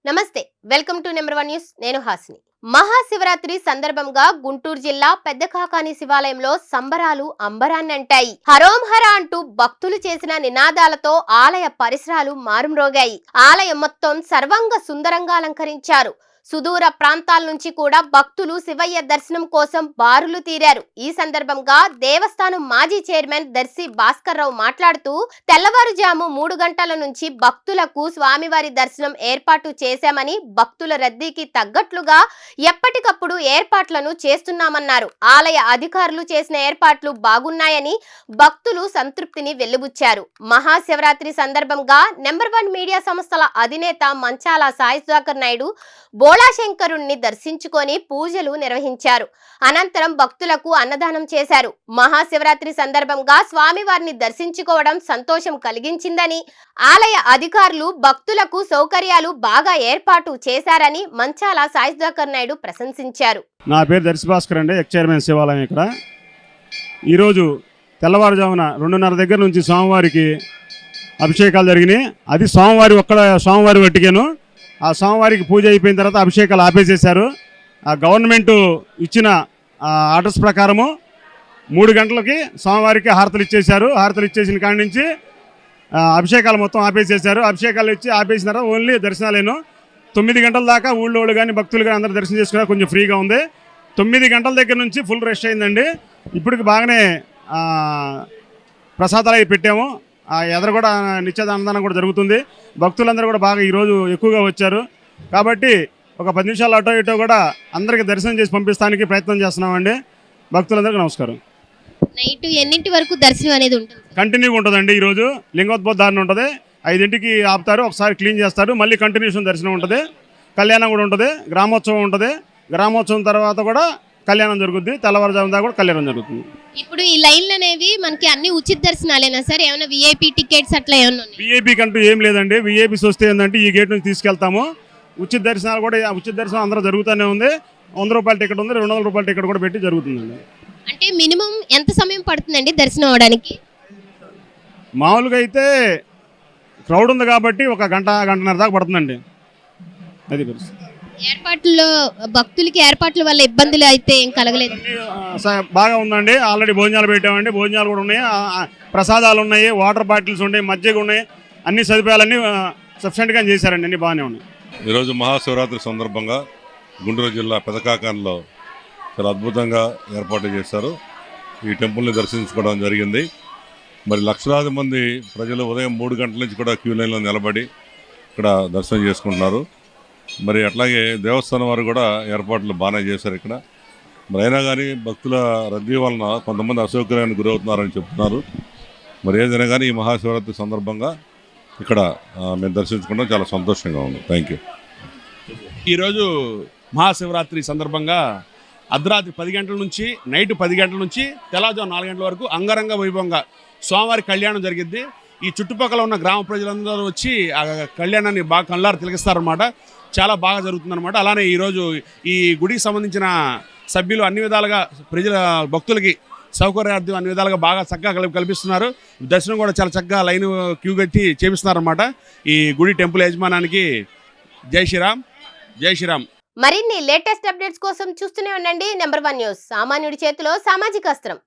నమస్తే welcome to number 1 news నేను హాసిని మహాశివరాత్రి సందర్భంగా గుంటూరు జిల్లా పెద్దకాకాని శివాలయంలో సంబరాలు అంబరాన్నంటాయి. హరోం హర అంటూ భక్తులు చేసిన నినాదాలతో ఆలయ పరిసరాలు మారుమ్రోగాయి. ఆలయం మొత్తం సర్వంగ సుందరంగా అలంకరించారు. సుదూర ప్రాంతాల నుంచి కూడా భక్తులు శివయ్య దర్శనం కోసం బారులు తీరారు. ఈ సందర్భంగా దేవస్థానం మాజీ చైర్మన్ దర్శి భాస్కర్ రావు మాట్లాడుతూ తెల్లవారుజాము 3 గంటల నుంచి భక్తులకు స్వామివారి దర్శనం ఏర్పాటు చేశామని, భక్తుల రద్దీకి తగ్గట్లుగా ఎప్పటికప్పుడు ఏర్పాట్లను చేస్తున్నామన్నారు. ఆలయ అధికారులు చేసిన ఏర్పాట్లు బాగున్నాయని భక్తులు సంతృప్తిని వెల్లుబుచ్చారు. మహాశివరాత్రి సందర్భంగా నెంబర్ 1 మీడియా సంస్థల అధినేత మంచాల సాయి సుధాకర్ నాయుడు బోళాశంకరుణ్ణి దర్శించుకొని పూజలు నిర్వహించారు. అనంతరం భక్తులకు అన్నదానం చేశారు. మహాశివరాత్రి సందర్భంగా స్వామివారిని దర్శించుకోవడం సంతోషం కలిగించిందని, ఆలయ అధికారులు భక్తులకు సౌకర్యాలు బాగా ఏర్పాటు చేశారని మంచాల సాయి సుధాకర్ నాయుడు ప్రశంసించారు. నా పేరు దర్శి భాస్కర్ అండి, ఎక్స్ చైర్మన్ శివాలయం. ఇక్కడ ఈరోజు తెల్లవారుజామున 2:30 దగ్గర నుంచి స్వామివారికి అభిషేకాలు జరిగినాయి. అది సోమవారి వట్టికేను. ఆ సోమవారికి పూజ అయిపోయిన తర్వాత అభిషేకాలు ఆపేసేశారు. ఆ గవర్నమెంట్ ఇచ్చిన ఆర్డర్స్ ప్రకారము 3 గంటలకి సోమవారికి హారతలు ఇచ్చేశారు. హారతలు ఇచ్చేసిన కాడి నుంచి అభిషేకాలు మొత్తం ఆపేసేశారు. అభిషేకాలు ఇచ్చి ఆపేసిన తర్వాత ఓన్లీ దర్శనాలేను. 9 గంటల దాకా ఊళ్ళో కానీ భక్తులు కానీ అందరూ దర్శనం చేసుకున్నా కొంచెం ఫ్రీగా ఉంది. 9 గంటల దగ్గర నుంచి ఫుల్ రష్ అయిందండి. ఇప్పటికి బాగానే ప్రసాదాలు అవి పెట్టాము. ఎదురు కూడా నిత్యద అన్నదానం కూడా జరుగుతుంది. భక్తులందరూ కూడా బాగా ఈరోజు ఎక్కువగా వచ్చారు. కాబట్టి ఒక 10 నిమిషాలు అటో ఇటో కూడా అందరికీ దర్శనం చేసి పంపిస్తానికి ప్రయత్నం చేస్తున్నామండి. భక్తులందరికీ నమస్కారం. నైట్ ఎన్నింటి వరకు దర్శనం అనేది ఉంటుంది? కంటిన్యూగా ఉంటుందండి. ఈరోజు లింగోద్భోధారణ ఉంటుంది. 5ంటికి ఆపుతారు, ఒకసారి క్లీన్ చేస్తారు, మళ్ళీ కంటిన్యూషన్ దర్శనం ఉంటుంది. కళ్యాణం కూడా ఉంటుంది, గ్రామోత్సవం ఉంటుంది. గ్రామోత్సవం తర్వాత కూడా కళ్యాణం జరుగుతుంది. తెల్లవారుజాము దాకా కూడా కళ్యాణం జరుగుతుంది. ఇప్పుడు ఈ లైన్లు అనేవి మనకి అన్ని ఉచిత దర్శనాలేనా సార్? ఏమైనా విఐపి టికెట్స్ అట్లా ఏమన్నా? విఐపి కంటూ ఏం లేదండి. విఐపిస్ వస్తే ఏంటంటే ఈ గేట్ నుంచి తీసుకెళ్తాము. ఉచిత దర్శనాలు కూడా ఉచిత దర్శనం అందరూ జరుగుతూనే ఉంది. 100 రూపాయల టికెట్ ఉంది, 200 రూపాయల టికెట్ కూడా పెట్టి జరుగుతుందండి. అంటే మినిమం ఎంత సమయం పడుతుందండి దర్శనం అవడానికి? మామూలుగా అయితే క్రౌడ్ ఉంది కాబట్టి ఒక గంటన్నర దాకా పడుతుందండి. అది పరిస్థితి. ఏర్పాట్లలో భక్తులకి ఏర్పాట్ల వల్ల ఇబ్బందులు అయితే ఏం కలగలేదు? బాగా ఉందండి. ఆల్రెడీ భోజనాలు పెట్టామండి. భోజనాలు కూడా ఉన్నాయి, ప్రసాదాలు ఉన్నాయి, వాటర్ బాటిల్స్ ఉన్నాయి, మజ్జిగ ఉన్నాయి. అన్ని సదుపాయాలన్నీ సఫిషియెంట్గా చేశారండి. అన్ని బాగానే ఉన్నాయి. ఈరోజు మహాశివరాత్రి సందర్భంగా గుంటూరు జిల్లా పెదకాకానిలో చాలా అద్భుతంగా ఏర్పాటు చేశారు. ఈ టెంపుల్ని దర్శించుకోవడం జరిగింది. మరి లక్షలాది మంది ప్రజలు ఉదయం 3 గంటల నుంచి కూడా క్యూ లైన్లో నిలబడి ఇక్కడ దర్శనం చేసుకుంటున్నారు. మరి అట్లాగే దేవస్థానం వారు కూడా ఏర్పాట్లు బాగానే చేశారు ఇక్కడ. మరి అయినా కానీ భక్తుల రద్దీ వలన కొంతమంది అసౌకర్యానికి గురవుతున్నారని చెప్తున్నారు. మరి ఏదైనా కానీ ఈ మహాశివరాత్రి సందర్భంగా ఇక్కడ మేము దర్శించుకోవడం చాలా సంతోషంగా ఉంది. Thank you. ఈరోజు మహాశివరాత్రి సందర్భంగా అర్ధరాత్రి 10 గంటల నుంచి నైట్ 10 గంటల నుంచి తెల్లవారుజాము 4 గంటల వరకు అంగరంగ వైభవంగా స్వామివారి కళ్యాణం జరిగింది. ఈ చుట్టుపక్కల ఉన్న గ్రామ ప్రజలందరూ వచ్చి ఆ కళ్యాణాన్ని బాగా కళ్ళారు తిలకిస్తారనమాట. చాలా బాగా జరుగుతుందన్నమాట. అలానే ఈరోజు ఈ గుడికి సంబంధించిన సభ్యులు అన్ని విధాలుగా భక్తులకి సౌకర్యార్థం అన్ని విధాలుగా బాగా చక్కగా కల్పిస్తున్నారు. దర్శనం కూడా చాలా చక్కగా లైన్ క్యూ కట్టి చేపిస్తున్నారన్నమాట. ఈ గుడి టెంపుల్ యజమానానికి జై శ్రీరామ్, జై శ్రీరామ్. మరిన్ని లేటెస్ట్ అప్డేట్స్ కోసం చూస్తూనే ఉండండి నెంబర్ 1 న్యూస్. సామాన్యుడి చేతిలో సామాజిక అస్త్రం.